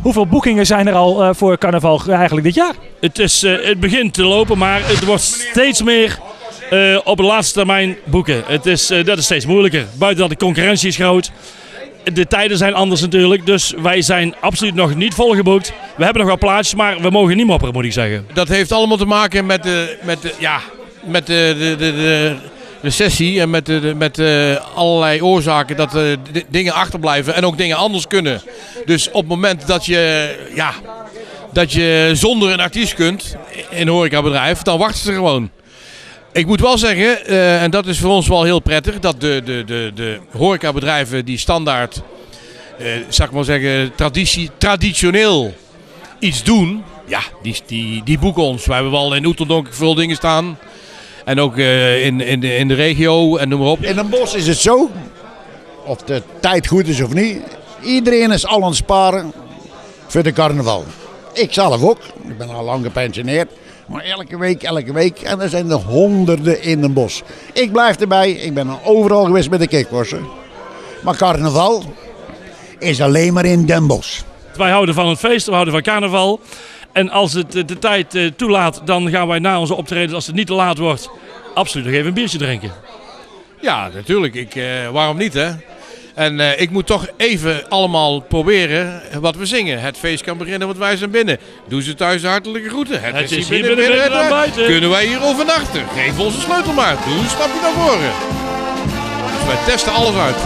Hoeveel boekingen zijn er al voor carnaval eigenlijk dit jaar? Het begint te lopen, maar het wordt steeds meer op de laatste termijn boeken. Dat is steeds moeilijker. Buiten dat de concurrentie is groot. De tijden zijn anders natuurlijk, dus wij zijn absoluut nog niet volgeboekt. We hebben nog wel plaatsjes, maar we mogen niet mopperen, moet ik zeggen. Dat heeft allemaal te maken met de recessie en met allerlei oorzaken dat dingen achterblijven en ook dingen anders kunnen. Dus op het moment dat je zonder een artiest kunt in een horecabedrijf, dan wachten ze gewoon. Ik moet wel zeggen, en dat is voor ons wel heel prettig, dat de horecabedrijven die standaard, zeg maar zeggen, traditioneel iets doen, ja, die boeken ons. We hebben wel in Oeteldonk veel dingen staan. En ook in de regio en noem maar op. In Den Bosch is het zo, of de tijd goed is of niet. Iedereen is al aan het sparen voor de carnaval. Ik zelf ook. Ik ben al lang gepensioneerd. Maar elke week. En er zijn er honderden in Den Bosch. Ik blijf erbij. Ik ben al overal geweest met de kikvorsen. Maar carnaval is alleen maar in Den Bosch. Wij houden van het feest, we houden van carnaval. En als het de tijd toelaat, dan gaan wij na onze optreden, als het niet te laat wordt, absoluut nog even een biertje drinken. Ja, natuurlijk. Waarom niet, hè? En ik moet toch even allemaal proberen wat we zingen. Het feest kan beginnen, want wij zijn binnen. Doe ze thuis hartelijke groeten. Het is hier binnen naar buiten. Kunnen wij hier overnachten? Geef ons een sleutel maar. Doe een stapje naar voren. Dus wij testen alles uit.